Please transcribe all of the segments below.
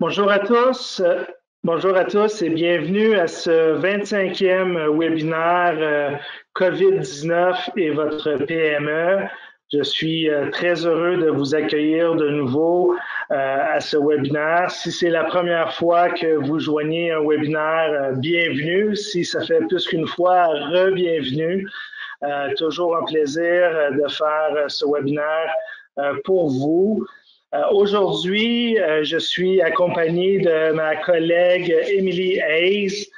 Bonjour à tous. Bonjour à tous et bienvenue à ce 25e webinaire COVID-19 et votre PME. Je suis très heureux de vous accueillir de nouveau à ce webinaire. Si c'est la première fois que vous joignez un webinaire, bienvenue. Si ça fait plus qu'une fois, re-bienvenue. Toujours un plaisir de faire ce webinaire pour vous. Aujourd'hui, je suis accompagné de ma collègue Emily Hayes,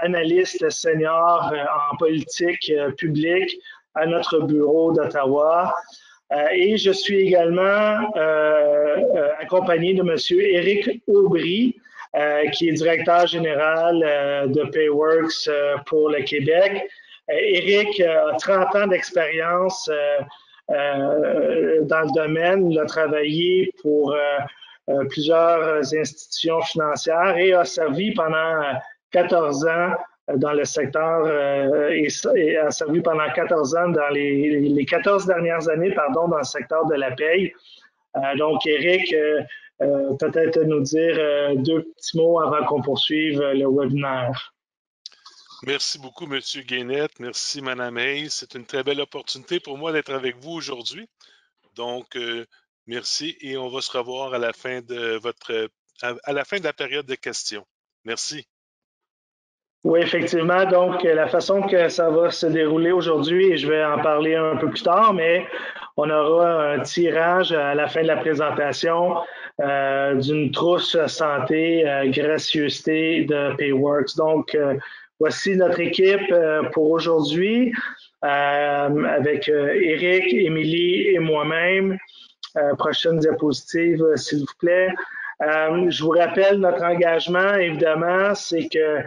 analyste senior en politique publique à notre bureau d'Ottawa. Et je suis également accompagné de M. Éric Aubry, qui est directeur général de Payworks pour le Québec. Éric a 30 ans d'expérience dans le domaine. Il a travaillé pour plusieurs institutions financières et a servi pendant 14 ans dans le secteur et a servi pendant 14 ans dans les 14 dernières années, pardon, dans le secteur de la paye. Donc, Éric, peut-être nous dire deux petits mots avant qu'on poursuive le webinaire. Merci beaucoup, M. Guénette. Merci, Mme Hayes. C'est une très belle opportunité pour moi d'être avec vous aujourd'hui. Donc, merci et on va se revoir à la fin de la période de questions. Merci. Oui, effectivement. Donc, la façon que ça va se dérouler aujourd'hui, et je vais en parler un peu plus tard, mais on aura un tirage à la fin de la présentation d'une trousse santé gracieuseté de Payworks. Donc, voici notre équipe pour aujourd'hui avec Éric, Émilie et moi-même. Prochaine diapositive, s'il vous plaît. Je vous rappelle notre engagement, évidemment, c'est que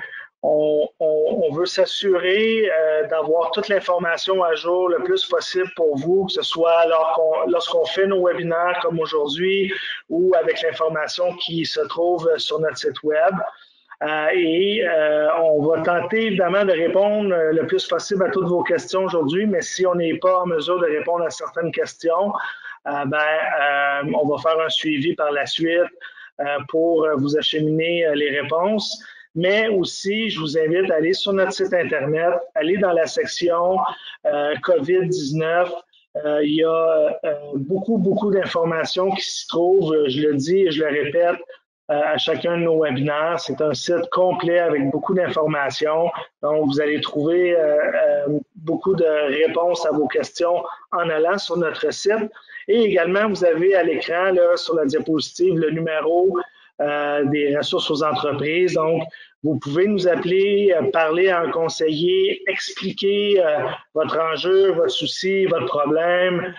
on veut s'assurer d'avoir toute l'information à jour le plus possible pour vous, que ce soit lorsqu'on fait nos webinaires comme aujourd'hui ou avec l'information qui se trouve sur notre site web. On va tenter évidemment de répondre le plus possible à toutes vos questions aujourd'hui, mais si on n'est pas en mesure de répondre à certaines questions, on va faire un suivi par la suite pour vous acheminer les réponses. Mais aussi, je vous invite à aller sur notre site Internet, aller dans la section COVID-19. Il y a beaucoup d'informations qui s'y trouvent, je le dis et je le répète, à chacun de nos webinaires. C'est un site complet avec beaucoup d'informations. Donc, vous allez trouver beaucoup de réponses à vos questions en allant sur notre site. Et également, vous avez à l'écran, là, sur la diapositive, le numéro des ressources aux entreprises. Donc, vous pouvez nous appeler, parler à un conseiller, expliquer votre enjeu, votre souci, votre problème,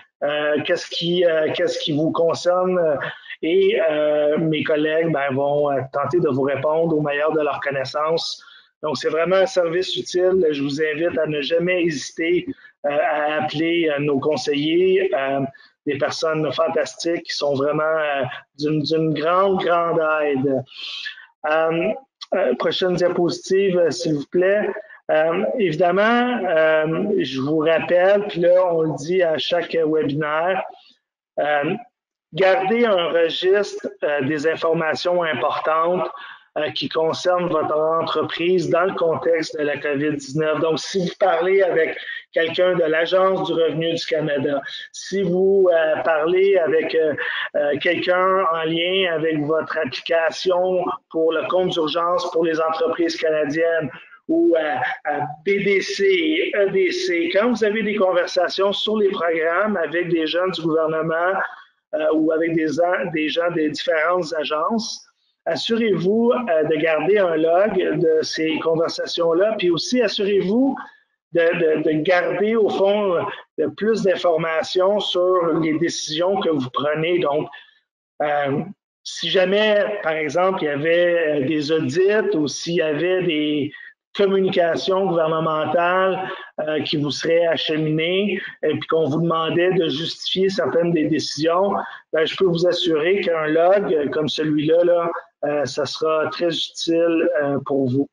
qu'est-ce qui vous concerne. Et mes collègues vont tenter de vous répondre au meilleur de leur connaissance. Donc, c'est vraiment un service utile. Je vous invite à ne jamais hésiter à appeler nos conseillers, des personnes fantastiques qui sont vraiment d'une grande aide. Prochaine diapositive, s'il vous plaît. Évidemment, je vous rappelle, puis là, on le dit à chaque webinaire, gardez un registre des informations importantes qui concernent votre entreprise dans le contexte de la COVID-19. Donc, si vous parlez avec quelqu'un de l'Agence du revenu du Canada, si vous parlez avec quelqu'un en lien avec votre application pour le compte d'urgence pour les entreprises canadiennes, ou à BDC et EDC, quand vous avez des conversations sur les programmes avec des gens du gouvernement ou avec des gens des différentes agences, assurez-vous de garder un log de ces conversations-là, puis aussi assurez-vous de garder au fond plus d'informations sur les décisions que vous prenez. Donc, si jamais, par exemple, il y avait des audits ou s'il y avait des communications gouvernementales qui vous seraient acheminées et puis qu'on vous demandait de justifier certaines des décisions, je peux vous assurer qu'un log comme celui-là, ça sera très utile pour vous.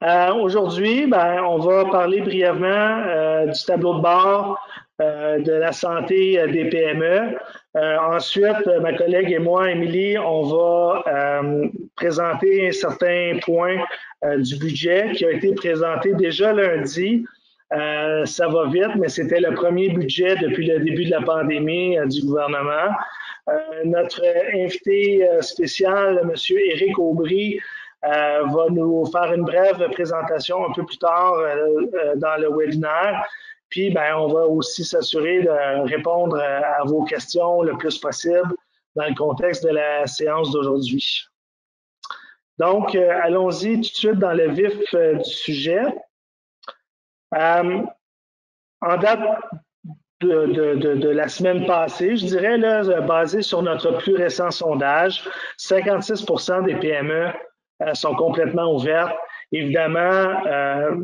Aujourd'hui, on va parler brièvement du tableau de bord de la santé des PME. Ensuite, ma collègue et moi, Émilie, on va présenter certains points du budget qui a été présenté déjà lundi. Ça va vite, mais c'était le premier budget depuis le début de la pandémie du gouvernement. Notre invité spécial, M. Éric Aubry, va nous faire une brève présentation un peu plus tard dans le webinaire. Puis, on va aussi s'assurer de répondre à vos questions le plus possible dans le contexte de la séance d'aujourd'hui. Donc, allons-y tout de suite dans le vif du sujet. En date de la semaine passée, je dirais, là, basé sur notre plus récent sondage, 56% des PME sont complètement ouvertes. Évidemment,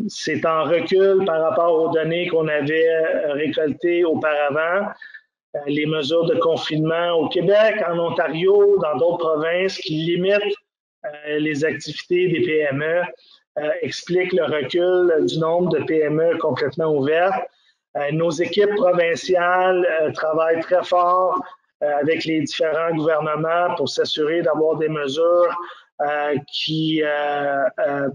c'est en recul par rapport aux données qu'on avait récoltées auparavant. Les mesures de confinement au Québec, en Ontario, dans d'autres provinces qui limitent les activités des PME expliquent le recul du nombre de PME complètement ouvertes. Nos équipes provinciales travaillent très fort avec les différents gouvernements pour s'assurer d'avoir des mesures qui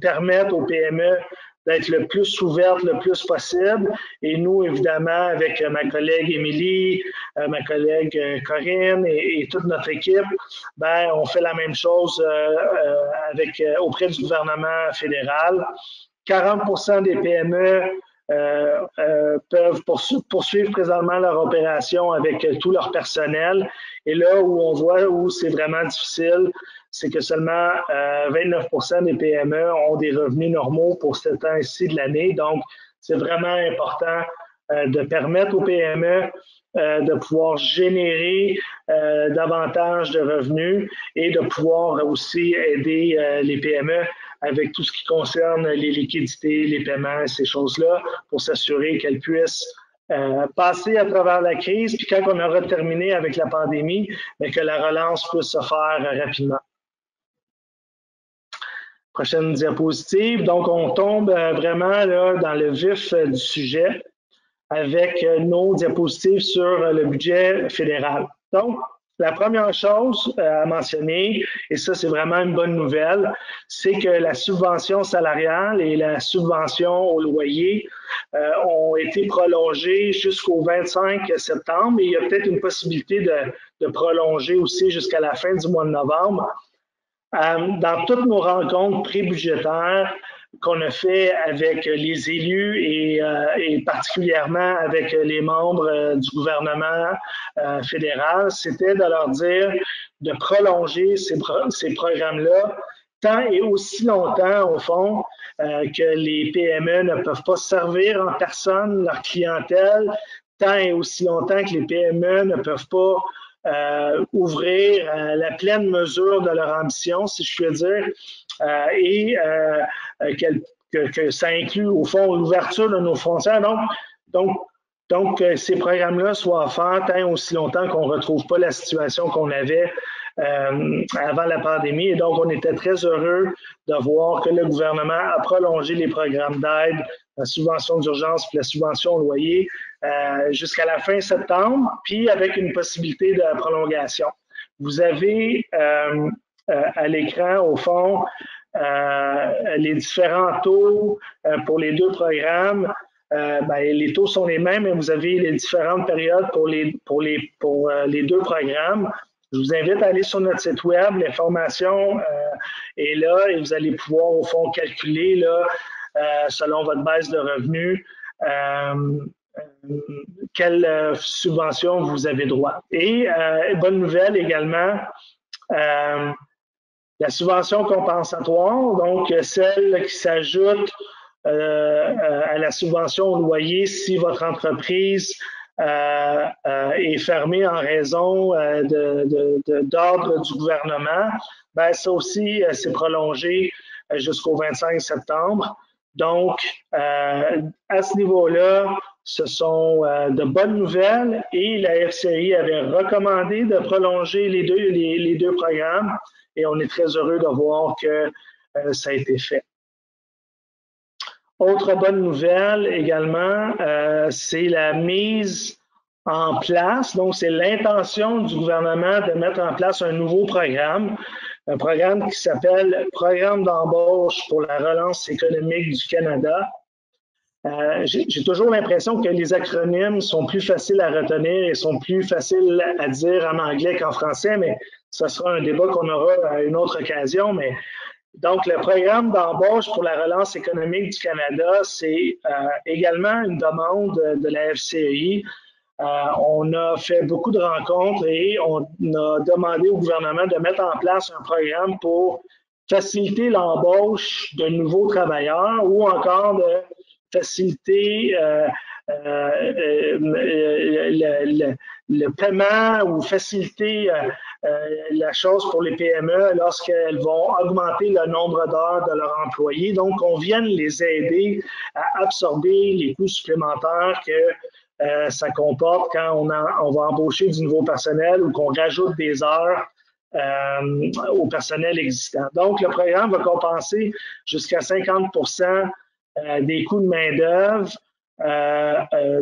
permettent aux PME d'être le plus ouvertes le plus possible. Et nous, évidemment, avec ma collègue Émilie, ma collègue Corinne et toute notre équipe, on fait la même chose auprès du gouvernement fédéral. 40% des PME peuvent poursuivre présentement leur opération avec tout leur personnel. Et là où on voit où c'est vraiment difficile, c'est que seulement 29% des PME ont des revenus normaux pour ce temps-ci de l'année. Donc, c'est vraiment important de permettre aux PME de pouvoir générer davantage de revenus et de pouvoir aussi aider les PME avec tout ce qui concerne les liquidités, les paiements, ces choses-là, pour s'assurer qu'elles puissent passer à travers la crise, puis quand on aura terminé avec la pandémie, que la relance puisse se faire rapidement. Prochaine diapositive. Donc, on tombe vraiment là, dans le vif du sujet avec nos diapositives sur le budget fédéral. Donc, la première chose à mentionner, et ça c'est vraiment une bonne nouvelle, c'est que la subvention salariale et la subvention au loyer ont été prolongées jusqu'au 25 septembre et il y a peut-être une possibilité de prolonger aussi jusqu'à la fin du mois de novembre. Dans toutes nos rencontres pré-budgétaires qu'on a fait avec les élus et particulièrement avec les membres du gouvernement fédéral, c'était de leur dire de prolonger ces programmes-là tant et aussi longtemps, au fond, que les PME ne peuvent pas servir en personne leur clientèle, tant et aussi longtemps que les PME ne peuvent pas ouvrir la pleine mesure de leur ambition, si je puis dire, et que ça inclut, au fond, l'ouverture de nos frontières. Donc ces programmes-là soient offerts tant aussi longtemps qu'on ne retrouve pas la situation qu'on avait avant la pandémie. Et donc, on était très heureux de voir que le gouvernement a prolongé les programmes d'aide, la subvention d'urgence et la subvention au loyer jusqu'à la fin septembre, puis avec une possibilité de prolongation. Vous avez à l'écran, au fond, les différents taux pour les deux programmes. Les taux sont les mêmes, mais vous avez les différentes périodes pour les deux programmes. Je vous invite à aller sur notre site web, l'information est là et vous allez pouvoir, au fond, calculer là, selon votre base de revenus quelle subvention vous avez droit. Et bonne nouvelle également, la subvention compensatoire, donc celle qui s'ajoute à la subvention au loyer si votre entreprise est fermée en raison d'ordre du gouvernement, ça aussi, c'est prolongé jusqu'au 25 septembre. Donc, à ce niveau-là, ce sont de bonnes nouvelles et la FCI avait recommandé de prolonger les deux programmes et on est très heureux de voir que ça a été fait. Autre bonne nouvelle également, c'est la mise en place, donc c'est l'intention du gouvernement de mettre en place un nouveau programme, un programme qui s'appelle Programme d'embauche pour la relance économique du Canada. J'ai toujours l'impression que les acronymes sont plus faciles à retenir et sont plus faciles à dire en anglais qu'en français, mais ce sera un débat qu'on aura à une autre occasion. Mais donc, le programme d'embauche pour la relance économique du Canada, c'est également une demande de la FCI. On a fait beaucoup de rencontres et on a demandé au gouvernement de mettre en place un programme pour faciliter l'embauche de nouveaux travailleurs ou encore de faciliter le paiement ou faciliter la chose pour les PME lorsqu'elles vont augmenter le nombre d'heures de leurs employés. Donc, on vient les aider à absorber les coûts supplémentaires que ça comporte quand on va embaucher du nouveau personnel ou qu'on rajoute des heures au personnel existant. Donc, le programme va compenser jusqu'à 50% des coûts de main-d'œuvre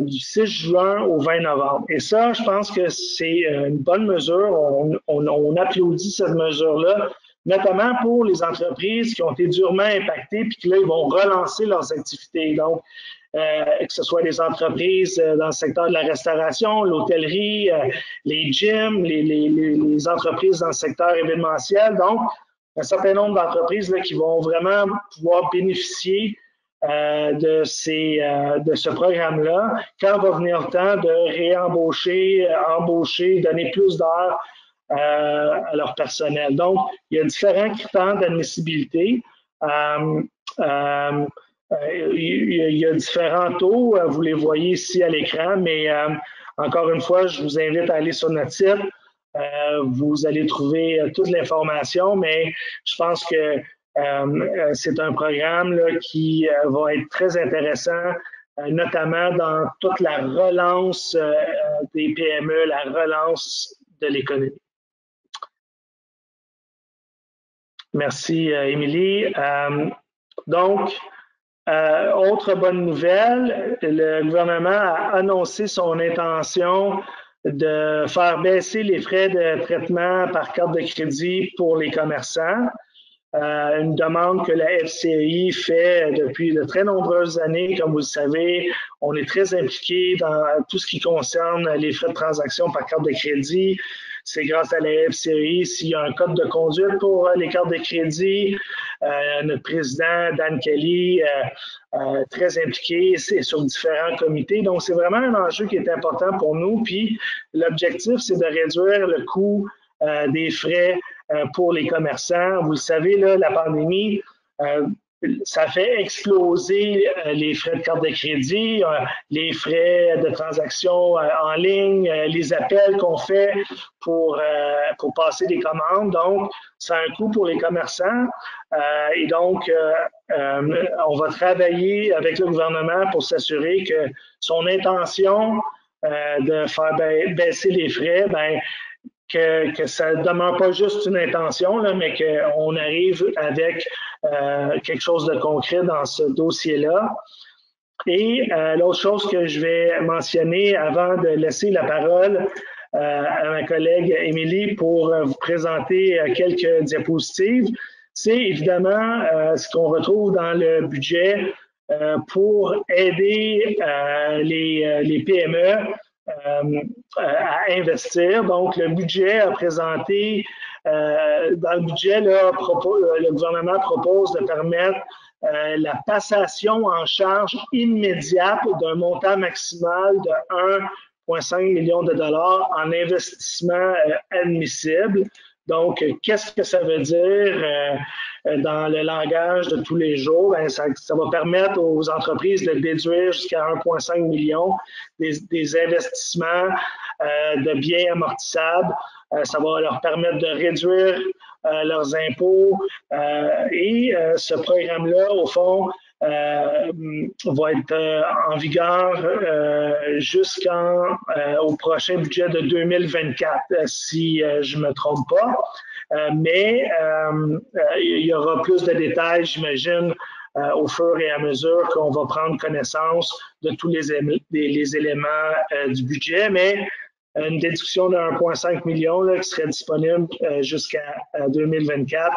du 6 juin au 20 novembre. Et ça, je pense que c'est une bonne mesure. On applaudit cette mesure-là, notamment pour les entreprises qui ont été durement impactées puis qui, là, ils vont relancer leurs activités. Donc, que ce soit les entreprises dans le secteur de la restauration, l'hôtellerie, les gyms, les entreprises dans le secteur événementiel. Donc, un certain nombre d'entreprises qui vont vraiment pouvoir bénéficier de ce programme-là quand va venir le temps de réembaucher, embaucher, donner plus d'heures à leur personnel. Donc, il y a différents critères d'admissibilité. Il y a différents taux, vous les voyez ici à l'écran, mais encore une fois, je vous invite à aller sur notre site. Vous allez trouver toute l'information, mais je pense que c'est un programme là, qui va être très intéressant, notamment dans toute la relance des PME, la relance de l'économie. Merci, Émilie. Donc, autre bonne nouvelle, le gouvernement a annoncé son intention de faire baisser les frais de traitement par carte de crédit pour les commerçants. Une demande que la FCI fait depuis de très nombreuses années. Comme vous le savez, on est très impliqué dans tout ce qui concerne les frais de transaction par carte de crédit. C'est grâce à la FCI s'il y a un code de conduite pour les cartes de crédit. Notre président, Dan Kelly, très impliqué sur différents comités. Donc, c'est vraiment un enjeu qui est important pour nous. Puis, l'objectif, c'est de réduire le coût des frais pour les commerçants. Vous le savez, là, la pandémie, ça fait exploser les frais de carte de crédit, les frais de transaction en ligne, les appels qu'on fait pour passer des commandes. Donc, c'est un coût pour les commerçants. Et donc, on va travailler avec le gouvernement pour s'assurer que son intention de faire baisser les frais, que ça ne demeure pas juste une intention, là, mais qu'on arrive avec quelque chose de concret dans ce dossier-là. Et l'autre chose que je vais mentionner avant de laisser la parole à ma collègue Émilie pour vous présenter quelques diapositives, c'est évidemment ce qu'on retrouve dans le budget pour aider les PME à investir. Donc, le budget a présenté, dans le budget, là, le gouvernement propose de permettre la passation en charge immédiate d'un montant maximal de 1,5 million de dollars en investissement admissible. Donc, qu'est-ce que ça veut dire dans le langage de tous les jours? Ça va permettre aux entreprises de déduire jusqu'à 1,5 million des investissements de biens amortissables. Ça va leur permettre de réduire leurs impôts. Et ce programme-là, au fond, va être en vigueur jusqu'au prochain budget de 2024, si je ne me trompe pas. Mais il y aura plus de détails, j'imagine, au fur et à mesure qu'on va prendre connaissance de tous les éléments du budget, mais une déduction de 1,5 million là, qui serait disponible jusqu'à 2024,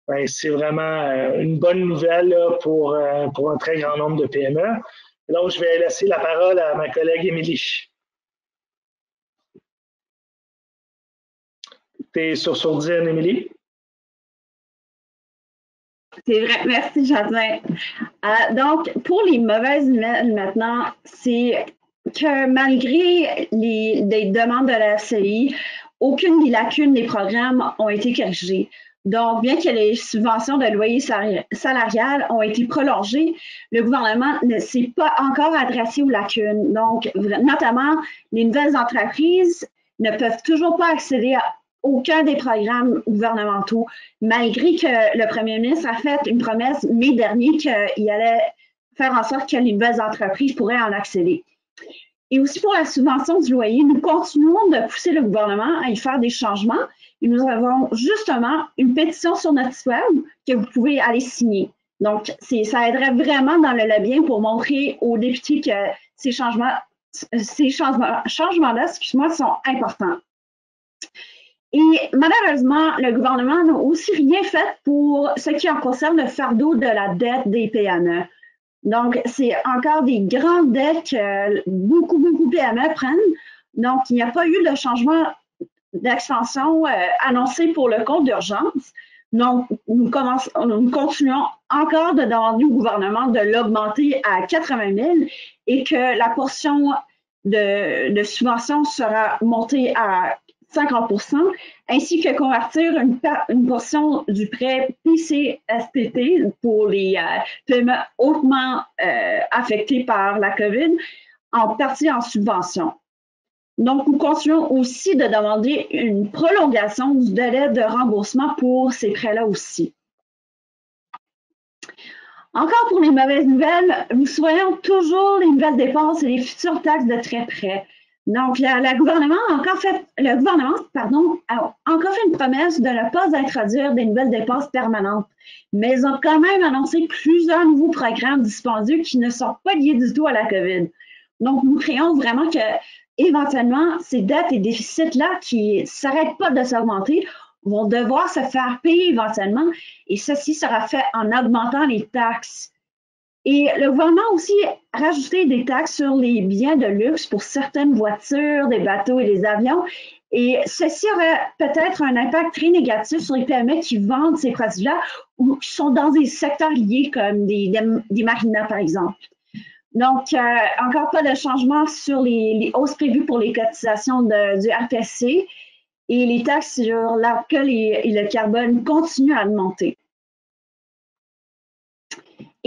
ben, c'est vraiment une bonne nouvelle là, pour un très grand nombre de PME. Donc, je vais laisser la parole à ma collègue Émilie. Tu es sur sourdine, Émilie? C'est vrai, merci Jacqueline. Donc, pour les mauvaises nouvelles maintenant, c'est que malgré les demandes de la FCI, aucune des lacunes des programmes ont été corrigées. Donc, bien que les subventions de loyer salarial ont été prolongées, le gouvernement ne s'est pas encore adressé aux lacunes. Donc, notamment, les nouvelles entreprises ne peuvent toujours pas accéder à aucun des programmes gouvernementaux, malgré que le premier ministre a fait une promesse mai dernier qu'il allait faire en sorte que les nouvelles entreprises pourraient en accéder. Et aussi pour la subvention du loyer, nous continuons de pousser le gouvernement à y faire des changements. Et nous avons justement une pétition sur notre site web que vous pouvez aller signer. Donc, ça aiderait vraiment dans le lobbying pour montrer aux députés que ces changements-là, excuse-moi, sont importants. Et malheureusement, le gouvernement n'a aussi rien fait pour ce qui en concerne le fardeau de la dette des PME. Donc, c'est encore des grandes dettes que beaucoup de PME prennent. Donc, il n'y a pas eu de changement d'extension annoncé pour le compte d'urgence. Donc, nous continuons encore de demander au gouvernement de l'augmenter à 80 000 et que la portion de subvention sera montée à 50 %, ainsi que convertir une portion du prêt PCSPP pour les PME hautement affectés par la COVID en partie en subvention. Donc, nous continuons aussi de demander une prolongation du délai de remboursement pour ces prêts-là aussi. Encore pour les mauvaises nouvelles, nous surveillons toujours les nouvelles dépenses et les futures taxes de très près. Donc, le gouvernement a encore fait une promesse de ne pas introduire des nouvelles dépenses permanentes, mais ils ont quand même annoncé plusieurs nouveaux programmes dispendieux qui ne sont pas liés du tout à la COVID. Donc, nous craignons vraiment que, éventuellement, ces dettes et déficits-là qui ne s'arrêtent pas de s'augmenter vont devoir se faire payer éventuellement, et ceci sera fait en augmentant les taxes. Et le gouvernement a aussi rajouté des taxes sur les biens de luxe pour certaines voitures, des bateaux et des avions. Et ceci aurait peut-être un impact très négatif sur les PME qui vendent ces produits-là ou qui sont dans des secteurs liés comme des marinas, par exemple. Donc, encore pas de changement sur les hausses prévues pour les cotisations du RPSC et les taxes sur l'alcool et le carbone continuent à augmenter.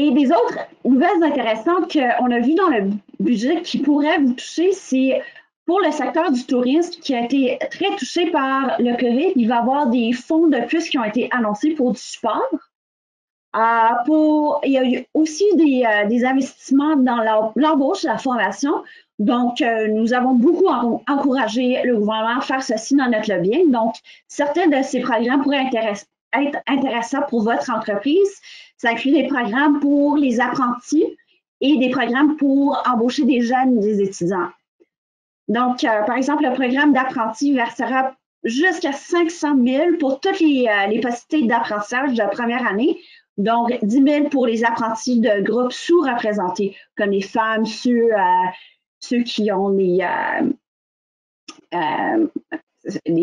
Et des autres nouvelles intéressantes qu'on a vues dans le budget qui pourraient vous toucher, c'est pour le secteur du tourisme qui a été très touché par le COVID. Il va y avoir des fonds de plus qui ont été annoncés pour du support. Il y a eu aussi des investissements dans l'embauche et la formation. Donc, nous avons beaucoup encouragé le gouvernement à faire ceci dans notre lobbying. Donc, certains de ces programmes pourraient être intéressants pour votre entreprise. Ça inclut des programmes pour les apprentis et des programmes pour embaucher des jeunes et des étudiants. Donc, par exemple, le programme d'apprenti versera jusqu'à 500 000 pour toutes les possibilités d'apprentissage de première année. Donc, 10 000 pour les apprentis de groupes sous-représentés, comme les femmes, ceux qui ont les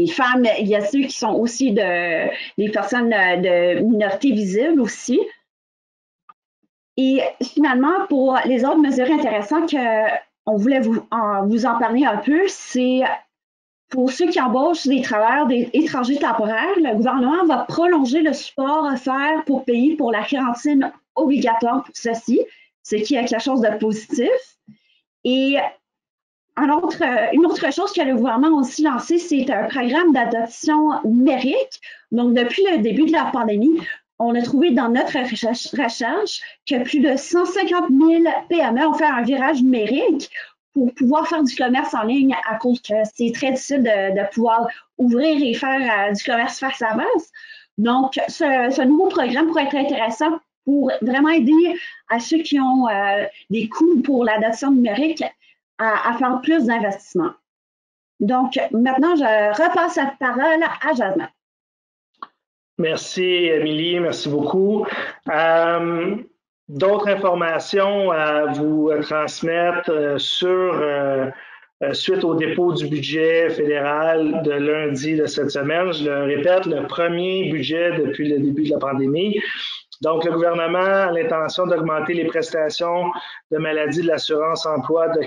femmes, il y a ceux qui sont aussi des personnes de minorités visibles aussi. Et finalement, pour les autres mesures intéressantes qu'on voulait vous en parler un peu, c'est pour ceux qui embauchent des travailleurs étrangers temporaires, le gouvernement va prolonger le support offert pour payer pour la quarantaine obligatoire pour ceux-ci, ce qui est quelque chose de positif. Et une autre chose que le gouvernement a aussi lancé, c'est un programme d'adoption numérique. Donc, depuis le début de la pandémie, on a trouvé dans notre recherche que plus de 150 000 PME ont fait un virage numérique pour pouvoir faire du commerce en ligne à cause que c'est très difficile de pouvoir ouvrir et faire du commerce face à face. Donc, ce nouveau programme pourrait être intéressant pour vraiment aider à ceux qui ont des coûts pour l'adoption numérique à faire plus d'investissements. Donc, maintenant, je repasse la parole à Jasmin. Merci, Émilie. Merci beaucoup. D'autres informations à vous transmettre suite au dépôt du budget fédéral de lundi de cette semaine. Je le répète, le premier budget depuis le début de la pandémie. Donc, le gouvernement a l'intention d'augmenter les prestations de maladie de l'assurance emploi de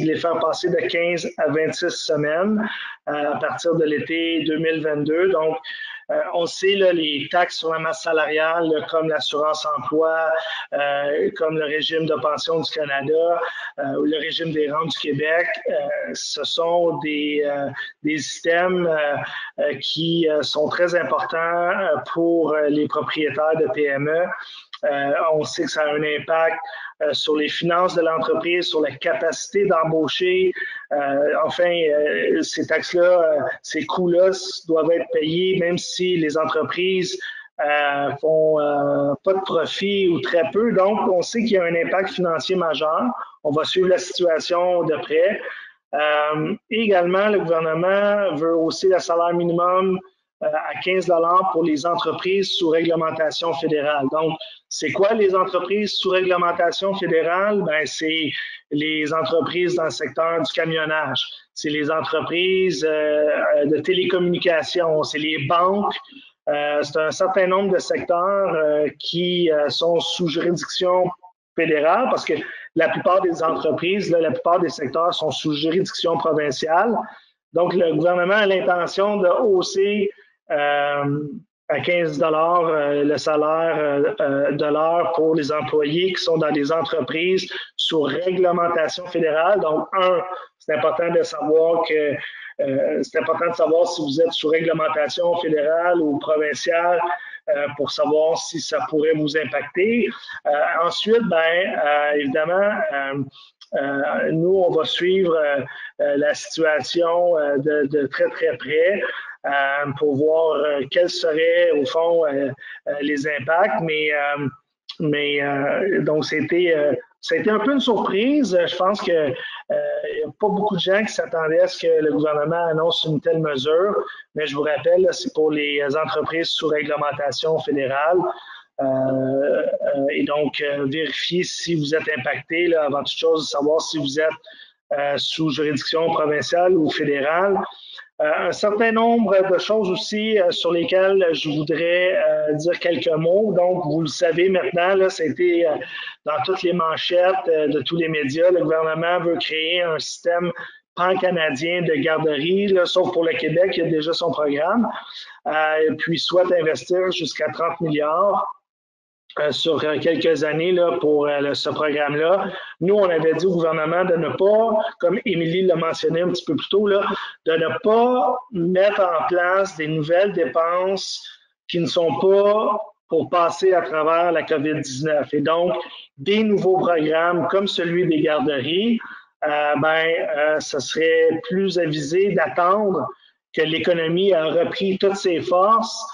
les faire passer de 15 à 26 semaines à partir de l'été 2022. Donc, on sait, là, les taxes sur la masse salariale, là, comme l'assurance emploi, comme le régime de pension du Canada, ou le régime des rentes du Québec, ce sont des systèmes qui sont très importants pour les propriétaires de PME. On sait que ça a un impact sur les finances de l'entreprise, sur la capacité d'embaucher. Ces taxes-là, ces coûts-là doivent être payés, même si les entreprises font pas de profit ou très peu. Donc, on sait qu'il y a un impact financier majeur. On va suivre la situation de près. Également, le gouvernement veut hausser le salaire minimum à 15 $ pour les entreprises sous réglementation fédérale. Donc, c'est quoi les entreprises sous réglementation fédérale? Ben, c'est les entreprises dans le secteur du camionnage, c'est les entreprises de télécommunications, c'est les banques. C'est un certain nombre de secteurs qui sont sous juridiction fédérale parce que la plupart des entreprises, là, la plupart des secteurs sont sous juridiction provinciale. Donc, le gouvernement a l'intention de hausser à 15 $ le salaire de l'heure pour les employés qui sont dans des entreprises sous réglementation fédérale. Donc, c'est important de savoir que c'est important de savoir si vous êtes sous réglementation fédérale ou provinciale pour savoir si ça pourrait vous impacter. Ensuite, évidemment, nous, on va suivre la situation de très, très près pour voir quels seraient, au fond, les impacts. Donc, ça a été un peu une surprise. Je pense qu'il n'y a pas beaucoup de gens qui s'attendaient à ce que le gouvernement annonce une telle mesure. Mais je vous rappelle, c'est pour les entreprises sous réglementation fédérale. Et donc, vérifiez si vous êtes impacté, là, avant toute chose, savoir si vous êtes sous juridiction provinciale ou fédérale. Un certain nombre de choses aussi sur lesquelles je voudrais dire quelques mots. Donc, vous le savez maintenant, là, ça a été dans toutes les manchettes de tous les médias. Le gouvernement veut créer un système pan-canadien de garderie, là, sauf pour le Québec, il y a déjà son programme, puis souhaite investir jusqu'à 30 milliards. Sur quelques années là, pour ce programme-là. Nous, on avait dit au gouvernement de ne pas, comme Émilie l'a mentionné un petit peu plus tôt, là, de ne pas mettre en place des nouvelles dépenses qui ne sont pas pour passer à travers la COVID-19. Et donc, des nouveaux programmes comme celui des garderies, ça serait plus avisé d'attendre que l'économie a repris toutes ses forces,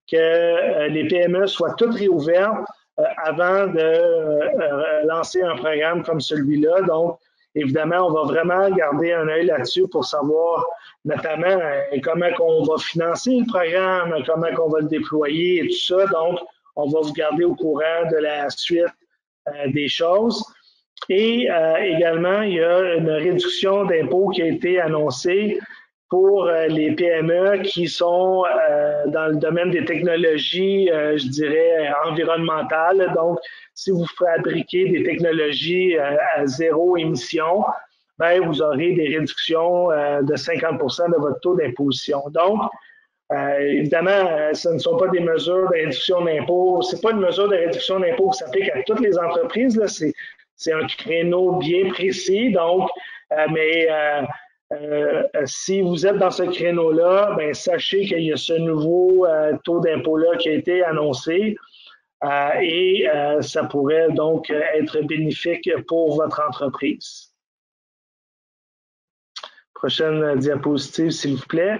que les PME soient toutes réouvertes avant de lancer un programme comme celui-là. Donc, évidemment, on va vraiment garder un œil là-dessus pour savoir notamment comment on va financer le programme, comment on va le déployer et tout ça. Donc, on va vous garder au courant de la suite des choses. Et également, il y a une réduction d'impôts qui a été annoncée pour les PME qui sont dans le domaine des technologies, je dirais, environnementales. Donc, si vous fabriquez des technologies à zéro émission, vous aurez des réductions de 50 % de votre taux d'imposition. Donc, évidemment, ce ne sont pas des mesures de réduction d'impôts. Ce n'est pas une mesure de réduction d'impôts qui s'applique à toutes les entreprises. C'est un créneau bien précis. Donc, si vous êtes dans ce créneau-là, sachez qu'il y a ce nouveau taux d'impôt-là qui a été annoncé et ça pourrait donc être bénéfique pour votre entreprise. Prochaine diapositive, s'il vous plaît.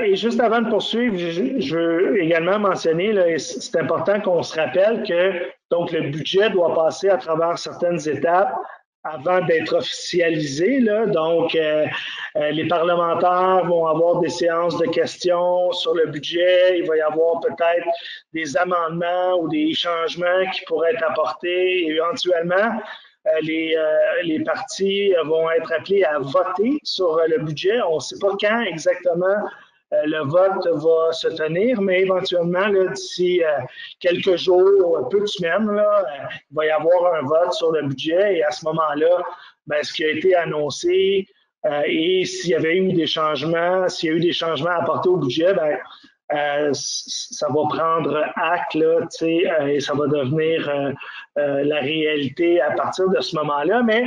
Et juste avant de poursuivre, je veux également mentionner, là, c'est important qu'on se rappelle que Donc, le budget doit passer à travers certaines étapes avant d'être officialisé, là. Donc, les parlementaires vont avoir des séances de questions sur le budget. Il va y avoir peut-être des amendements ou des changements qui pourraient être apportés. Et éventuellement, les partis vont être appelés à voter sur le budget. On ne sait pas quand exactement le vote va se tenir, mais éventuellement, d'ici quelques jours, peu de semaines, là, il va y avoir un vote sur le budget et à ce moment-là, ben, ce qui a été annoncé et s'il y avait eu des changements, s'il y a eu des changements apportés au budget, ben, ça va prendre acte là, et ça va devenir la réalité à partir de ce moment-là. Mais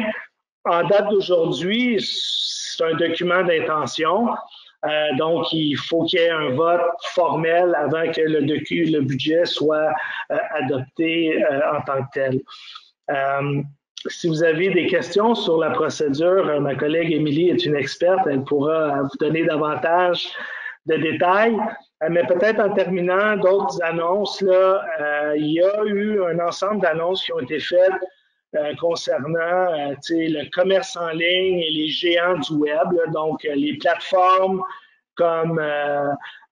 en date d'aujourd'hui, c'est un document d'intention. Donc, il faut qu'il y ait un vote formel avant que le budget soit adopté en tant que tel. Si vous avez des questions sur la procédure, ma collègue Émilie est une experte, elle pourra vous donner davantage de détails. Mais peut-être en terminant, d'autres annonces, là, il y a eu un ensemble d'annonces qui ont été faites concernant le commerce en ligne et les géants du web, là, donc les plateformes comme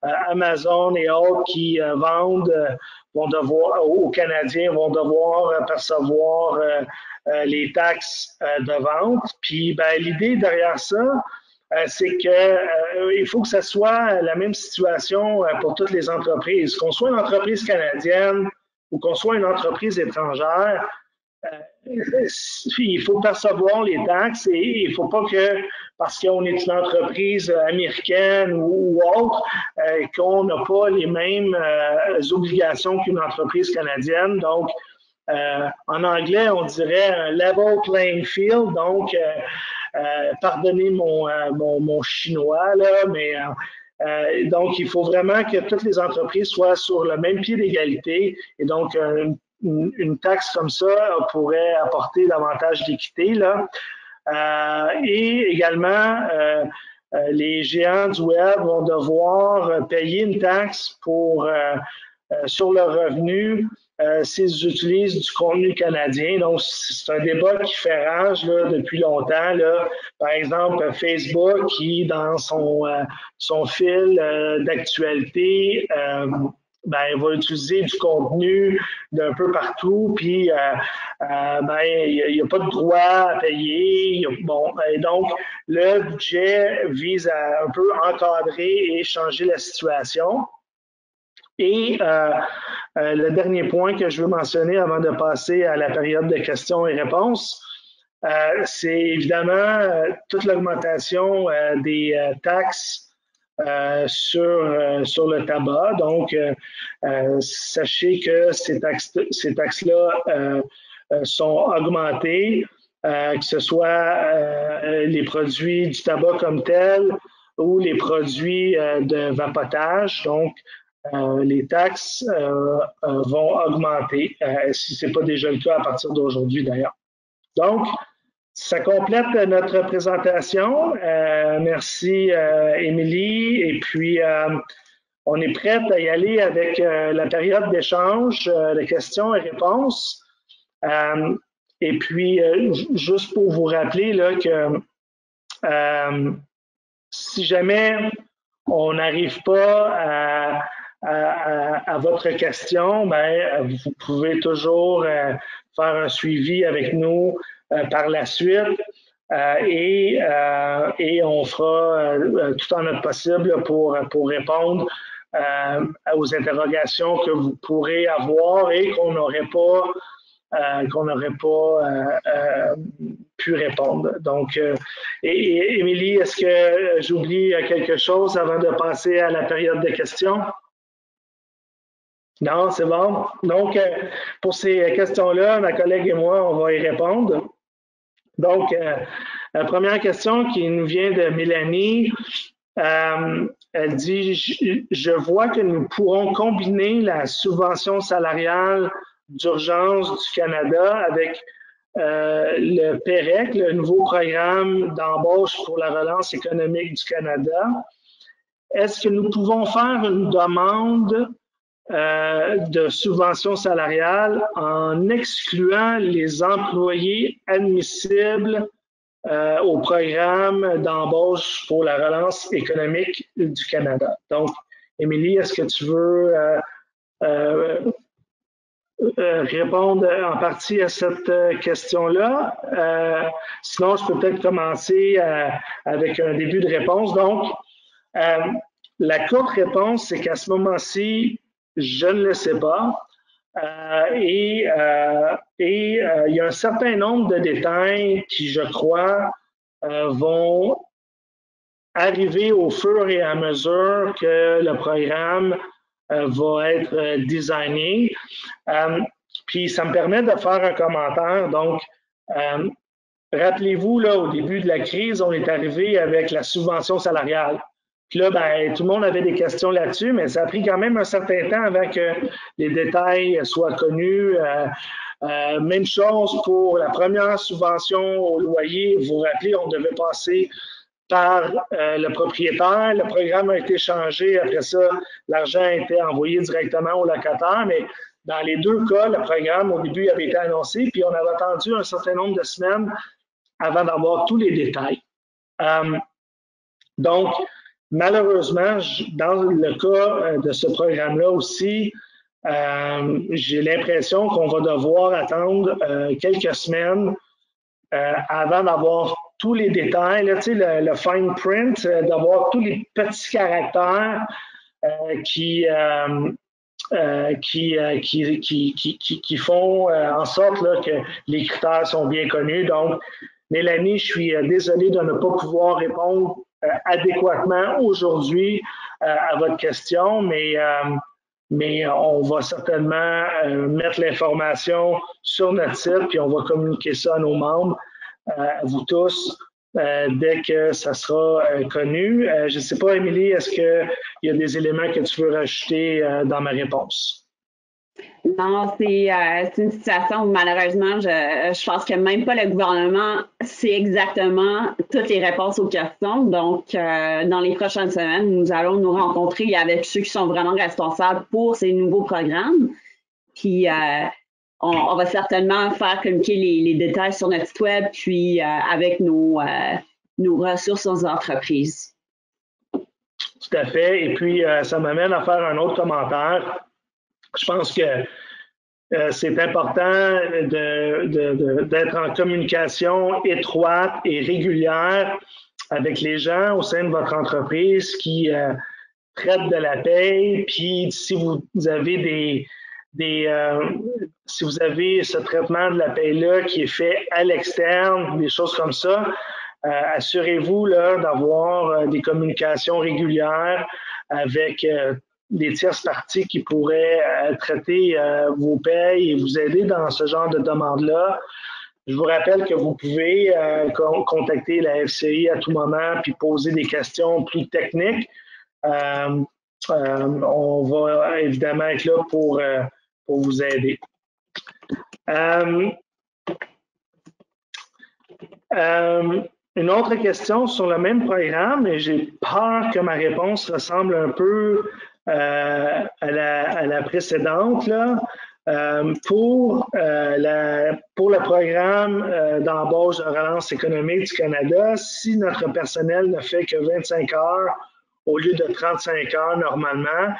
Amazon et autres qui vendent vont devoir, aux Canadiens vont devoir percevoir les taxes de vente. Puis ben, l'idée derrière ça, c'est que il faut que ça soit la même situation pour toutes les entreprises. Qu'on soit une entreprise canadienne ou qu'on soit une entreprise étrangère, il faut percevoir les taxes et il ne faut pas que, parce qu'on est une entreprise américaine ou autre, qu'on n'a pas les mêmes obligations qu'une entreprise canadienne. Donc, en anglais, on dirait un level playing field. Donc, pardonnez mon chinois, là, mais donc, il faut vraiment que toutes les entreprises soient sur le même pied d'égalité. Et donc, une taxe comme ça pourrait apporter davantage d'équité, là. Et également, les géants du web vont devoir payer une taxe pour, sur leur revenu s'ils utilisent du contenu canadien. Donc, c'est un débat qui fait rage là, depuis longtemps. Là. Par exemple, Facebook qui, dans son fil d'actualité, ben, va utiliser du contenu d'un peu partout, puis ben, il n'y a pas de droit à payer. Bon, et donc, le budget vise à un peu encadrer et changer la situation. Et le dernier point que je veux mentionner avant de passer à la période de questions et réponses, c'est évidemment toute l'augmentation des taxes sur le tabac. Donc, sachez que ces taxes-là sont augmentées, que ce soit les produits du tabac comme tel ou les produits de vapotage. Donc, les taxes vont augmenter, si ce n'est pas déjà le cas à partir d'aujourd'hui d'ailleurs. Donc, ça complète notre présentation. Merci, Émilie. Et puis, on est prête à y aller avec la période d'échange, de questions et réponses. Et puis, juste pour vous rappeler là, que si jamais on n'arrive pas à votre question, ben, vous pouvez toujours faire un suivi avec nous par la suite et on fera tout en notre possible pour répondre aux interrogations que vous pourrez avoir et qu'on n'aurait pas pu répondre. Donc, et Émilie, est-ce que j'oublie quelque chose avant de passer à la période de questions? Non, c'est bon. Donc, pour ces questions-là, ma collègue et moi, on va y répondre. Donc, la première question qui nous vient de Mélanie, elle dit « Je vois que nous pourrons combiner la subvention salariale d'urgence du Canada avec le PEREC, le nouveau programme d'embauche pour la relance économique du Canada. Est-ce que nous pouvons faire une demande de subvention salariale en excluant les employés admissibles au programme d'embauche pour la relance économique du Canada. Donc, Émilie, est-ce que tu veux répondre en partie à cette question-là? Sinon, je peux peut-être commencer avec un début de réponse. Donc, la courte réponse, c'est qu'à ce moment-ci, je ne le sais pas. Il y a un certain nombre de détails qui, je crois, vont arriver au fur et à mesure que le programme va être designé. Puis ça me permet de faire un commentaire. Donc, rappelez-vous, là, au début de la crise, on est arrivé avec la subvention salariale. Puis là, ben, tout le monde avait des questions là-dessus, mais ça a pris quand même un certain temps avant que les détails soient connus. Même chose pour la première subvention au loyer. Vous vous rappelez, on devait passer par le propriétaire. Le programme a été changé. Après ça, l'argent a été envoyé directement au locataire. Mais dans les deux cas, le programme, au début, avait été annoncé, puis on avait attendu un certain nombre de semaines avant d'avoir tous les détails. Donc, malheureusement, dans le cas de ce programme-là aussi, j'ai l'impression qu'on va devoir attendre quelques semaines avant d'avoir tous les détails, là, tu sais, le fine print, d'avoir tous les petits caractères qui font en sorte là, que les critères sont bien connus. Donc, Mélanie, je suis désolé de ne pas pouvoir répondre adéquatement aujourd'hui à votre question, mais on va certainement mettre l'information sur notre site, puis on va communiquer ça à nos membres, à vous tous, dès que ça sera connu. Je ne sais pas, Émilie, est-ce qu'il y a des éléments que tu veux rajouter dans ma réponse? Non, c'est une situation où malheureusement, je pense que même pas le gouvernement sait exactement toutes les réponses aux questions. Donc, dans les prochaines semaines, nous allons nous rencontrer avec ceux qui sont vraiment responsables pour ces nouveaux programmes. Puis, on va certainement faire communiquer les détails sur notre site web, puis avec nos ressources aux entreprises. Tout à fait. Et puis, ça m'amène à faire un autre commentaire. Je pense que c'est important d'être en communication étroite et régulière avec les gens au sein de votre entreprise qui traitent de la paye. Puis, si vous avez si vous avez ce traitement de la paye-là qui est fait à l'externe, des choses comme ça, assurez-vous là d'avoir des communications régulières avec des tierces parties qui pourraient traiter vos payes et vous aider dans ce genre de demande-là. Je vous rappelle que vous pouvez contacter la FCI à tout moment puis poser des questions plus techniques. On va évidemment être là pour vous aider. Une autre question sur le même programme, et j'ai peur que ma réponse ressemble un peu à la précédente, là. Pour le programme d'embauche de relance économique du Canada, si notre personnel ne fait que 25 heures au lieu de 35 heures normalement,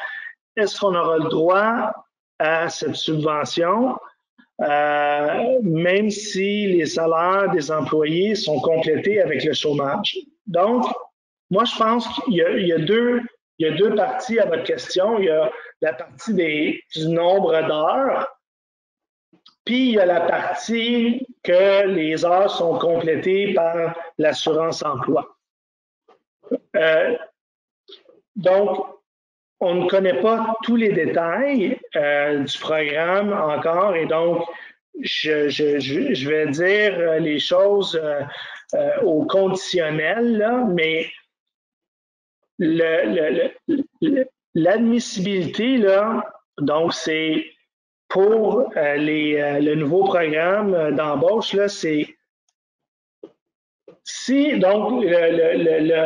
est-ce qu'on aura le droit à cette subvention, même si les salaires des employés sont complétés avec le chômage? Donc, moi, je pense qu'il y a deux parties à votre question. Il y a la partie du nombre d'heures, puis il y a la partie que les heures sont complétées par l'assurance emploi. Donc, on ne connaît pas tous les détails du programme encore, et donc je vais dire les choses au conditionnel, là, mais l'admissibilité, là, donc c'est pour le nouveau programme d'embauche, là, c'est Donc, la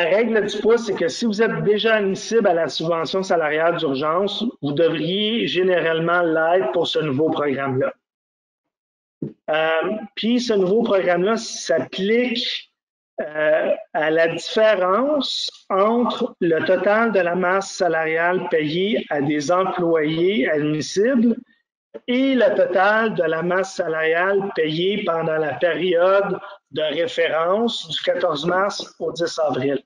règle du pouce, c'est que si vous êtes déjà admissible à la subvention salariale d'urgence, vous devriez généralement l'être pour ce nouveau programme-là. Puis ce nouveau programme-là s'applique à la différence entre le total de la masse salariale payée à des employés admissibles et le total de la masse salariale payée pendant la période de référence du 14 mars au 10 avril.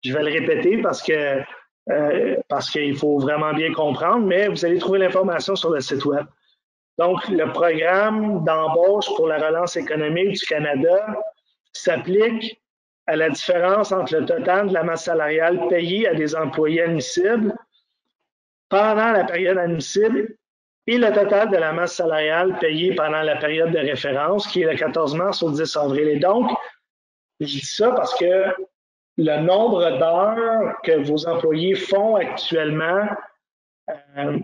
Je vais le répéter parce qu'il faut vraiment bien comprendre, mais vous allez trouver l'information sur le site web. Donc, le programme d'embauche pour la relance économique du Canada s'applique à la différence entre le total de la masse salariale payée à des employés admissibles pendant la période admissible et le total de la masse salariale payée pendant la période de référence, qui est le 14 mars au 10 avril. Et donc, je dis ça parce que le nombre d'heures que vos employés font actuellement,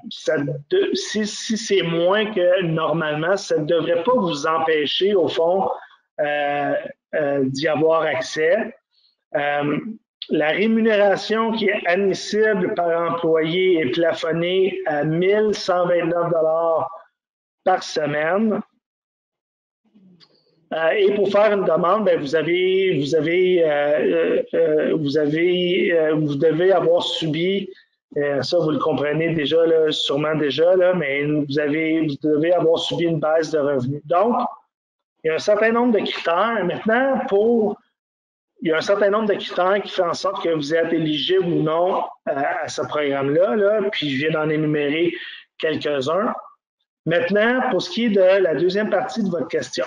si c'est moins que normalement, ça ne devrait pas vous empêcher, au fond, d'y avoir accès. La rémunération qui est admissible par employé est plafonnée à 1 129 $ par semaine. Et pour faire une demande, bien, vous devez avoir subi, ça vous le comprenez déjà, là, sûrement déjà, là, mais vous devez avoir subi une baisse de revenus. Donc, il y a un certain nombre de critères. Maintenant, il y a un certain nombre de critères qui font en sorte que vous êtes éligible ou non à ce programme-là, là, puis je viens d'en énumérer quelques-uns. Maintenant, pour ce qui est de la deuxième partie de votre question,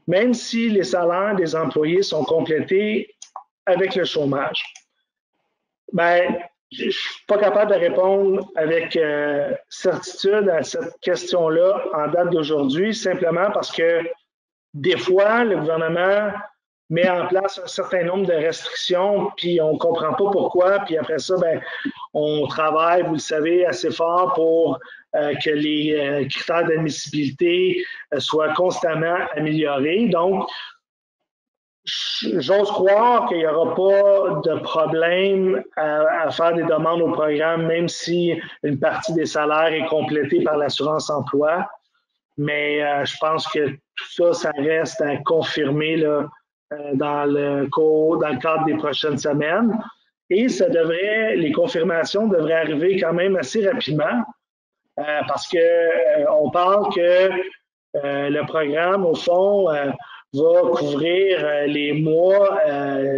même si les salaires des employés sont complétés avec le chômage, ben, je ne suis pas capable de répondre avec certitude à cette question-là en date d'aujourd'hui, simplement parce que des fois, le gouvernement met en place un certain nombre de restrictions, puis on ne comprend pas pourquoi, puis après ça, ben, on travaille, vous le savez, assez fort pour que les critères d'admissibilité soient constamment améliorés. Donc, j'ose croire qu'il n'y aura pas de problème à faire des demandes au programme, même si une partie des salaires est complétée par l'assurance emploi. Mais je pense que tout ça, ça reste à confirmer là, dans le cadre des prochaines semaines. Et les confirmations devraient arriver quand même assez rapidement parce qu'on parle que le programme, au fond, va couvrir les mois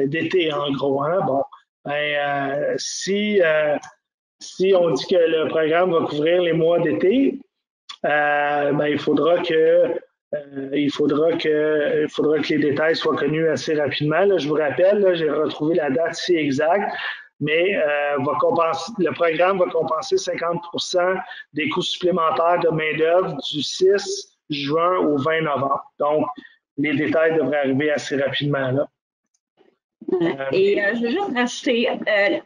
d'été, en gros. Hein? Bon, si on dit que le programme va couvrir les mois d'été, il faudra que les détails soient connus assez rapidement. Là, je vous rappelle, j'ai retrouvé la date si exacte, mais le programme va compenser 50% des coûts supplémentaires de main-d'œuvre du 6 juin au 20 novembre. Donc, les détails devraient arriver assez rapidement. Là. Et je veux juste rajouter,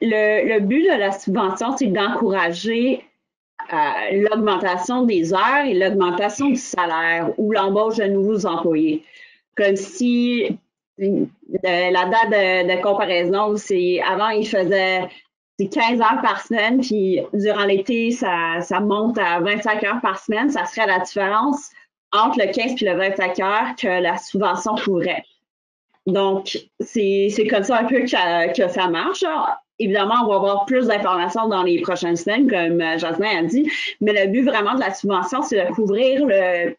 le but de la subvention, c'est d'encourager l'augmentation des heures et l'augmentation du salaire ou l'embauche de nouveaux employés. Comme si la date de comparaison, c'est avant, il faisait 15 heures par semaine, puis durant l'été, ça monte à 25 heures par semaine. Ça serait la différence entre le 15 et le 25 heures que la subvention couvrait. Donc, c'est comme ça un peu que ça marche. Évidemment, on va avoir plus d'informations dans les prochaines semaines, comme Jasmin a dit, mais le but vraiment de la subvention, c'est de couvrir le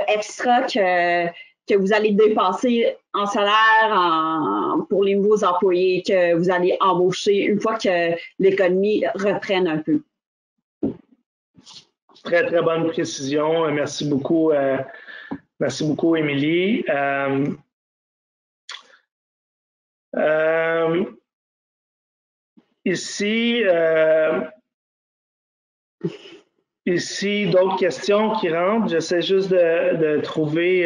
extra que vous allez dépasser en salaire pour les nouveaux employés que vous allez embaucher une fois que l'économie reprenne un peu. Très, très bonne précision. Merci beaucoup, Émilie. Ici, d'autres questions qui rentrent. J'essaie juste de trouver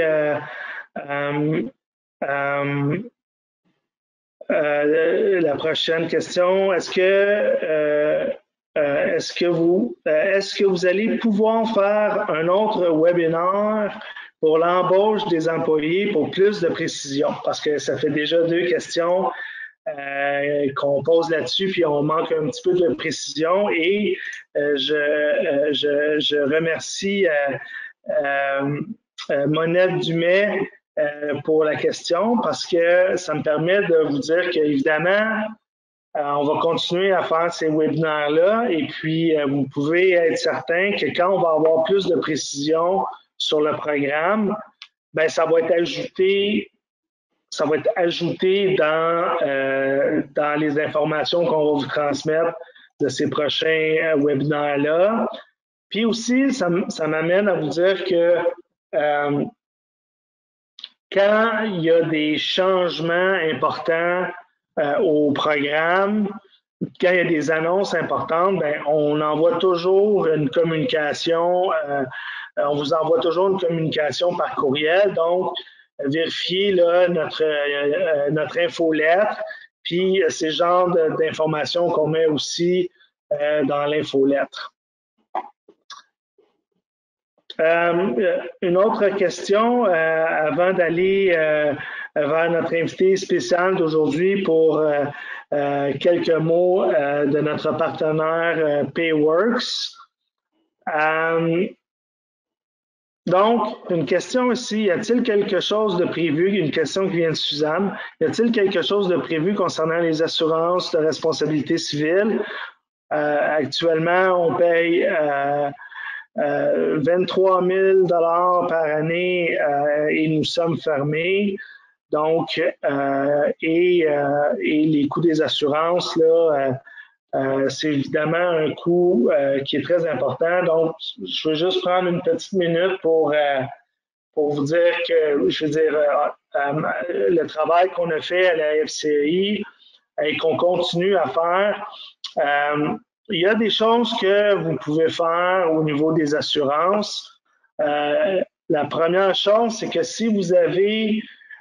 la prochaine question. Est-ce que vous allez pouvoir faire un autre webinaire pour l'embauche des employés pour plus de précision, parce que ça fait déjà 2 questions qu'on pose là-dessus, puis on manque un petit peu de précision. Et je remercie Monette Dumais pour la question, parce que ça me permet de vous dire qu'évidemment, on va continuer à faire ces webinaires-là, et puis vous pouvez être certain que quand on va avoir plus de précision sur le programme, ben ça va être ajouté dans les informations qu'on va vous transmettre de ces prochains webinaires-là. Puis aussi, ça m'amène à vous dire que quand il y a des changements importants au programme, quand il y a des annonces importantes, ben, on envoie toujours une communication, on vous envoie toujours une communication par courriel. Donc, vérifiez là, notre infolettre, puis c'est le genre d'informations qu'on met aussi dans l'infolettre. Une autre question avant d'aller vers notre invité spécial d'aujourd'hui pour quelques mots de notre partenaire Payworks. Donc, une question ici, y a-t-il quelque chose de prévu, une question qui vient de Suzanne, y a-t-il quelque chose de prévu concernant les assurances de responsabilité civile? Actuellement, on paye 23 000 $ par année et nous sommes fermés. Donc, et les coûts des assurances, là, c'est évidemment un coût qui est très important. Donc, je veux juste prendre une petite minute pour vous dire que, je veux dire, le travail qu'on a fait à la FCI et qu'on continue à faire, il y a des choses que vous pouvez faire au niveau des assurances. La première chose, c'est que si vous avez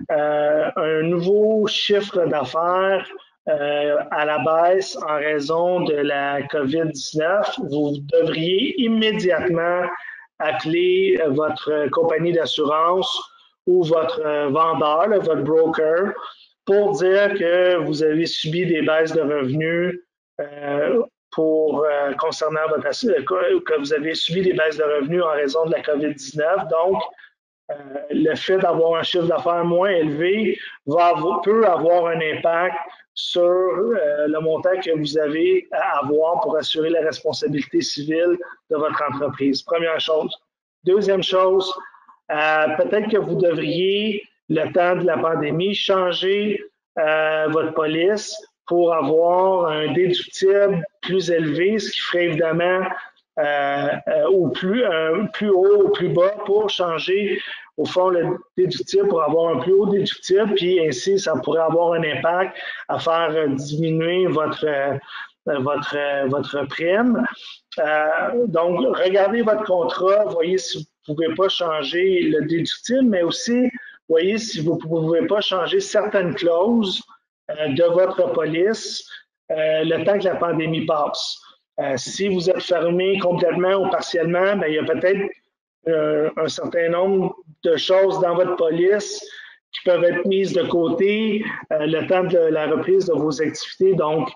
un nouveau chiffre d'affaires à la baisse en raison de la COVID-19, vous devriez immédiatement appeler votre compagnie d'assurance ou votre vendeur, votre broker, pour dire que vous avez subi des baisses de revenus concernant que vous avez subi des baisses de revenus en raison de la COVID-19. Donc, le fait d'avoir un chiffre d'affaires moins élevé peut avoir un impact sur le montant que vous avez à avoir pour assurer la responsabilité civile de votre entreprise. Première chose. Deuxième chose, peut-être que vous devriez, le temps de la pandémie, changer votre police pour avoir un déductible plus élevé, ce qui ferait évidemment plus haut ou plus bas pour changer au fond le déductible pour avoir un plus haut déductible, puis ainsi ça pourrait avoir un impact à faire diminuer votre prime. Donc, regardez votre contrat, voyez si vous ne pouvez pas changer le déductible, mais aussi voyez si vous ne pouvez pas changer certaines clauses de votre police le temps que la pandémie passe. Si vous êtes fermé complètement ou partiellement, bien, il y a peut-être un certain nombre de choses dans votre police qui peuvent être mises de côté le temps de la reprise de vos activités. Donc,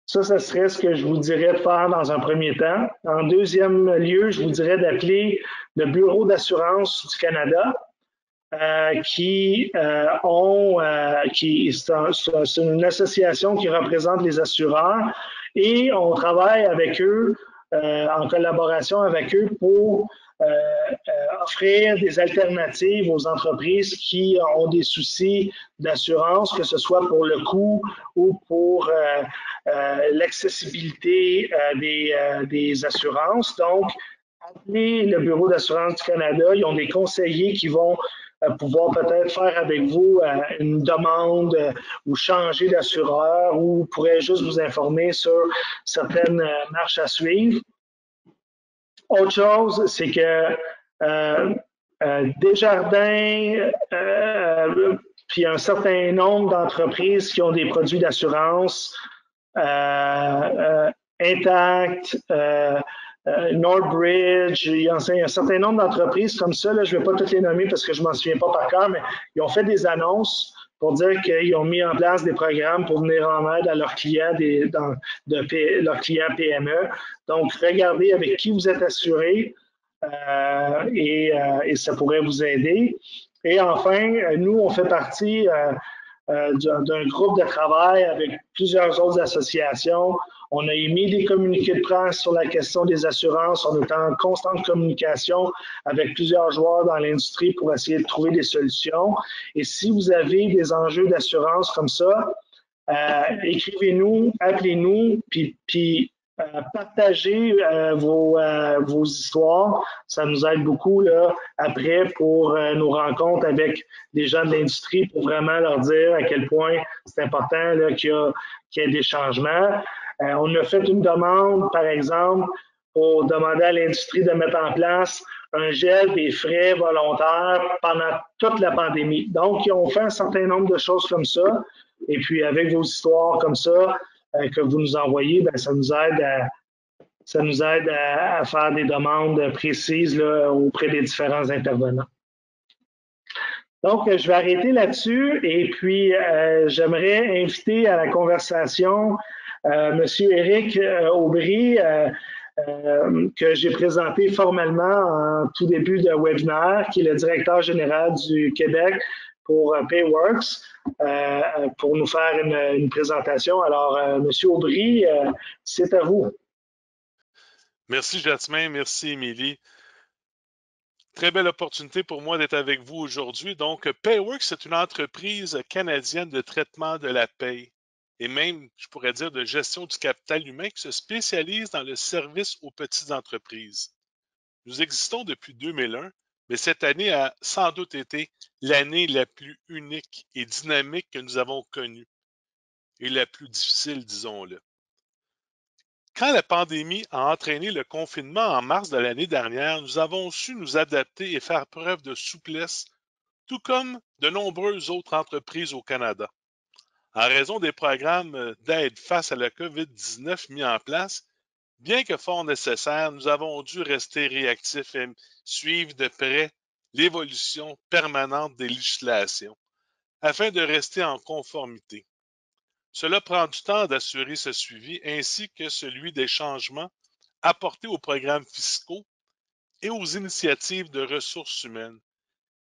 ça serait ce que je vous dirais de faire dans un premier temps. En deuxième lieu, je vous dirais d'appeler le Bureau d'assurance du Canada, c'est une association qui représente les assureurs et on travaille avec eux, en collaboration avec eux pour offrir des alternatives aux entreprises qui ont des soucis d'assurance, que ce soit pour le coût ou pour l'accessibilité des assurances. Donc, appelez le Bureau d'assurance du Canada. Ils ont des conseillers qui vont pouvoir peut-être faire avec vous une demande ou changer d'assureur ou pourraient juste vous informer sur certaines marches à suivre. Autre chose, c'est que Desjardins, puis un certain nombre d'entreprises qui ont des produits d'assurance, Intact, Northbridge, il y a un certain nombre d'entreprises comme ça, là, je ne vais pas toutes les nommer parce que je ne m'en souviens pas par cœur, mais ils ont fait des annonces pour dire qu'ils ont mis en place des programmes pour venir en aide à leurs clients, leurs clients PME. Donc, regardez avec qui vous êtes assuré et ça pourrait vous aider. Et enfin, nous, on fait partie d'un groupe de travail avec plusieurs autres associations. On a émis des communiqués de presse sur la question des assurances. On est en constante communication avec plusieurs joueurs dans l'industrie pour essayer de trouver des solutions. Et si vous avez des enjeux d'assurance comme ça, écrivez-nous, appelez-nous, puis partagez vos histoires. Ça nous aide beaucoup là, après pour nos rencontres avec des gens de l'industrie pour vraiment leur dire à quel point c'est important qu'il y ait des changements. On a fait une demande, par exemple, pour demander à l'industrie de mettre en place un gel des frais volontaires pendant toute la pandémie. Donc, ils ont fait un certain nombre de choses comme ça. Et puis, avec vos histoires comme ça que vous nous envoyez, bien, ça nous aide à faire des demandes précises là, auprès des différents intervenants. Donc, je vais arrêter là-dessus et puis j'aimerais inviter à la conversation M. Éric Aubry, que j'ai présenté formellement en tout début de webinaire, qui est le directeur général du Québec pour Payworks, pour nous faire une présentation. Alors, M. Aubry, c'est à vous. Merci, Jasmin. Merci, Émilie. Très belle opportunité pour moi d'être avec vous aujourd'hui. Donc, Payworks, c'est une entreprise canadienne de traitement de la paie et même, je pourrais dire, de gestion du capital humain qui se spécialise dans le service aux petites entreprises. Nous existons depuis 2001, mais cette année a sans doute été l'année la plus unique et dynamique que nous avons connue et la plus difficile, disons-le. Quand la pandémie a entraîné le confinement en mars de l'année dernière, nous avons su nous adapter et faire preuve de souplesse, tout comme de nombreuses autres entreprises au Canada. En raison des programmes d'aide face à la COVID-19 mis en place, bien que fort nécessaires, nous avons dû rester réactifs et suivre de près l'évolution permanente des législations afin de rester en conformité. Cela prend du temps d'assurer ce suivi ainsi que celui des changements apportés aux programmes fiscaux et aux initiatives de ressources humaines.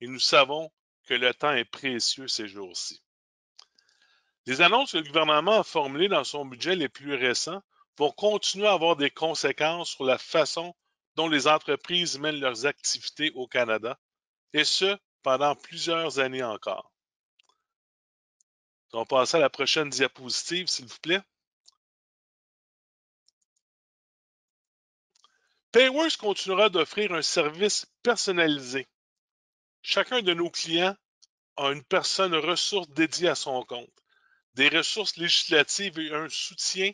Et nous savons que le temps est précieux ces jours-ci. Les annonces que le gouvernement a formulées dans son budget les plus récents vont continuer à avoir des conséquences sur la façon dont les entreprises mènent leurs activités au Canada, et ce, pendant plusieurs années encore. On va passer à la prochaine diapositive, s'il vous plaît. Payworks continuera d'offrir un service personnalisé. Chacun de nos clients a une personne ressource dédiée à son compte, des ressources législatives et un soutien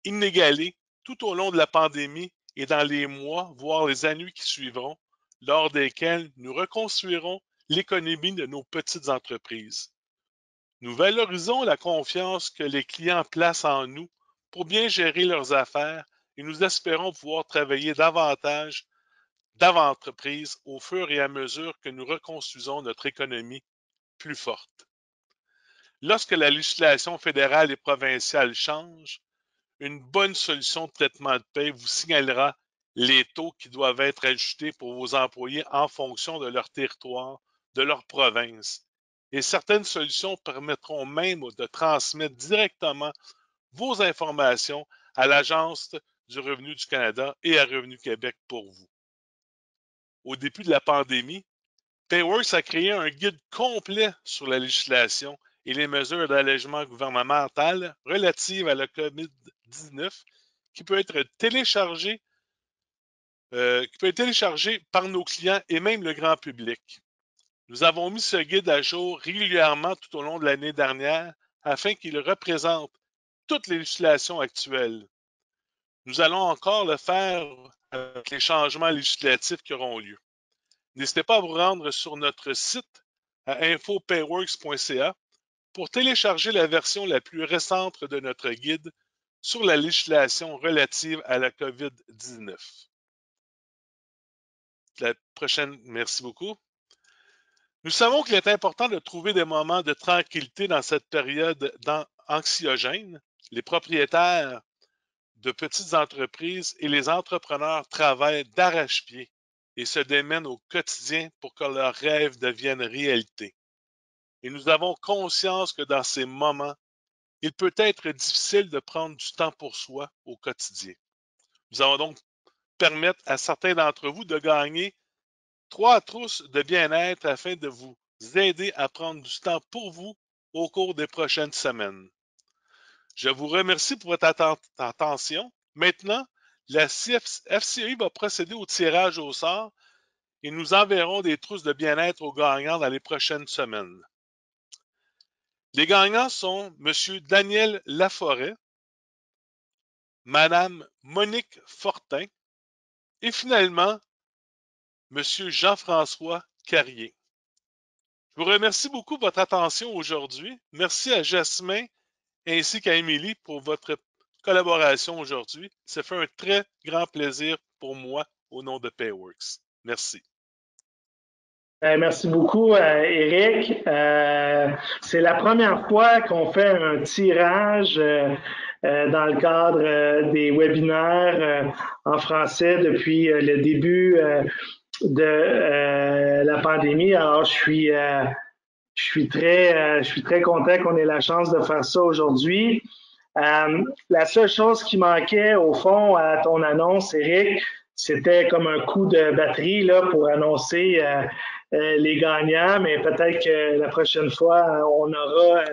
inégalé tout au long de la pandémie et dans les mois, voire les années qui suivront, lors desquels nous reconstruirons l'économie de nos petites entreprises. Nous valorisons la confiance que les clients placent en nous pour bien gérer leurs affaires et nous espérons pouvoir travailler davantage d'entreprises au fur et à mesure que nous reconstruisons notre économie plus forte. Lorsque la législation fédérale et provinciale change, une bonne solution de traitement de paie vous signalera les taux qui doivent être ajustés pour vos employés en fonction de leur territoire, de leur province. Et certaines solutions permettront même de transmettre directement vos informations à l'Agence du revenu du Canada et à Revenu Québec pour vous. Au début de la pandémie, Payworks a créé un guide complet sur la législation et les mesures d'allègement gouvernemental relatives à la COVID-19 qui peut être téléchargé par nos clients et même le grand public. Nous avons mis ce guide à jour régulièrement tout au long de l'année dernière afin qu'il représente toutes les législations actuelles. Nous allons encore le faire avec les changements législatifs qui auront lieu. N'hésitez pas à vous rendre sur notre site à infopayworks.ca pour télécharger la version la plus récente de notre guide sur la législation relative à la COVID-19. Merci beaucoup. Nous savons qu'il est important de trouver des moments de tranquillité dans cette période anxiogène. Les propriétaires de petites entreprises et les entrepreneurs travaillent d'arrache-pied et se démènent au quotidien pour que leurs rêves deviennent réalité. Et nous avons conscience que dans ces moments, il peut être difficile de prendre du temps pour soi au quotidien. Nous allons donc permettre à certains d'entre vous de gagner 3 trousses de bien-être afin de vous aider à prendre du temps pour vous au cours des prochaines semaines. Je vous remercie pour votre attention. Maintenant, la FCI va procéder au tirage au sort et nous enverrons des trousses de bien-être aux gagnants dans les prochaines semaines. Les gagnants sont M. Daniel Laforêt, Mme Monique Fortin et finalement M. Jean-François Carrier. Je vous remercie beaucoup de votre attention aujourd'hui. Merci à Jasmin ainsi qu'à Émilie pour votre collaboration aujourd'hui. Ça fait un très grand plaisir pour moi au nom de Payworks. Merci. Merci beaucoup, Éric. C'est la première fois qu'on fait un tirage dans le cadre des webinaires en français depuis le début de la pandémie. Alors, je suis très content qu'on ait la chance de faire ça aujourd'hui. La seule chose qui manquait au fond à ton annonce, Éric, c'était comme un coup de batterie là, pour annoncer les gagnants, mais peut-être que la prochaine fois, on aura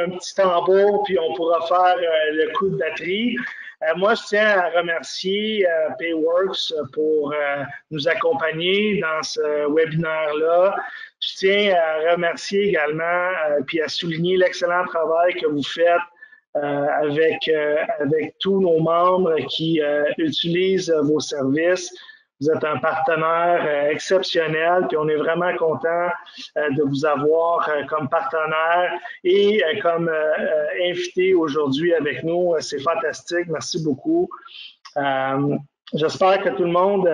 un petit tambour, puis on pourra faire le coup de batterie. Moi, je tiens à remercier Payworks pour nous accompagner dans ce webinaire-là. Je tiens à remercier également puis à souligner l'excellent travail que vous faites avec tous nos membres qui utilisent vos services. Vous êtes un partenaire exceptionnel, puis on est vraiment content de vous avoir comme partenaire et comme invité aujourd'hui avec nous. C'est fantastique. Merci beaucoup. J'espère que tout le monde,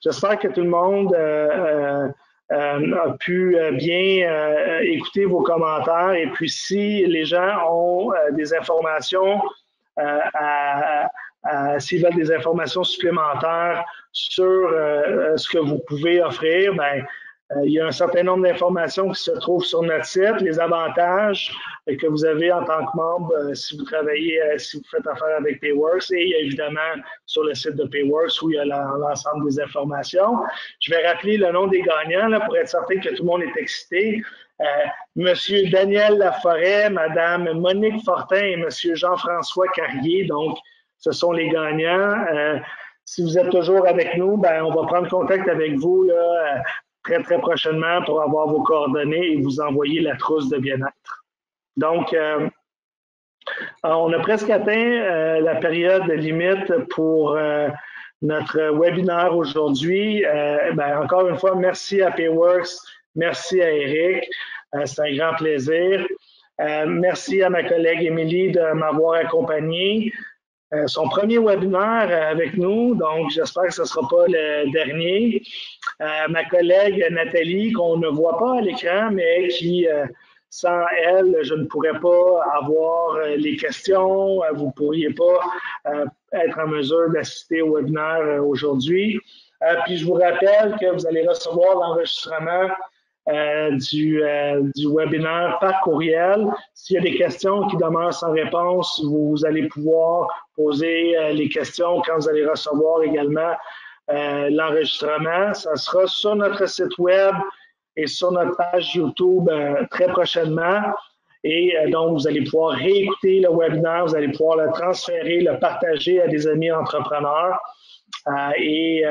j'espère que tout le monde a pu bien écouter vos commentaires. Et puis, si les gens ont des informations s'ils veulent des informations supplémentaires sur ce que vous pouvez offrir, ben, il y a un certain nombre d'informations qui se trouvent sur notre site, les avantages que vous avez en tant que membre si vous travaillez, si vous faites affaire avec Payworks et évidemment sur le site de Payworks où il y a l'ensemble des informations. Je vais rappeler le nom des gagnants là, pour être certain que tout le monde est excité. Monsieur Daniel Laforêt, Madame Monique Fortin et Monsieur Jean-François Carrier. Donc, ce sont les gagnants. Si vous êtes toujours avec nous, ben, on va prendre contact avec vous là, très, très prochainement pour avoir vos coordonnées et vous envoyer la trousse de bien-être. Donc, on a presque atteint la période limite pour notre webinaire aujourd'hui. Ben, encore une fois, merci à Payworks, merci à Éric. C'est un grand plaisir. Merci à ma collègue Émilie de m'avoir accompagné. Son premier webinaire avec nous, donc j'espère que ce ne sera pas le dernier. Ma collègue Nathalie, qu'on ne voit pas à l'écran, mais qui, sans elle, je ne pourrais pas avoir les questions, vous ne pourriez pas être en mesure d'assister au webinaire aujourd'hui. Puis je vous rappelle que vous allez recevoir l'enregistrement du webinaire par courriel. S'il y a des questions qui demeurent sans réponse, vous allez pouvoir poser les questions quand vous allez recevoir également l'enregistrement. Ça sera sur notre site web et sur notre page YouTube très prochainement. Et donc, vous allez pouvoir réécouter le webinaire, vous allez pouvoir le transférer, le partager à des amis entrepreneurs.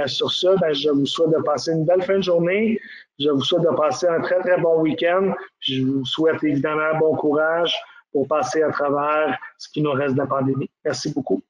Sur ça, ben, je vous souhaite de passer une belle fin de journée. Je vous souhaite de passer un très, très bon week-end. Je vous souhaite évidemment bon courage pour passer à travers ce qui nous reste de la pandémie. Merci beaucoup.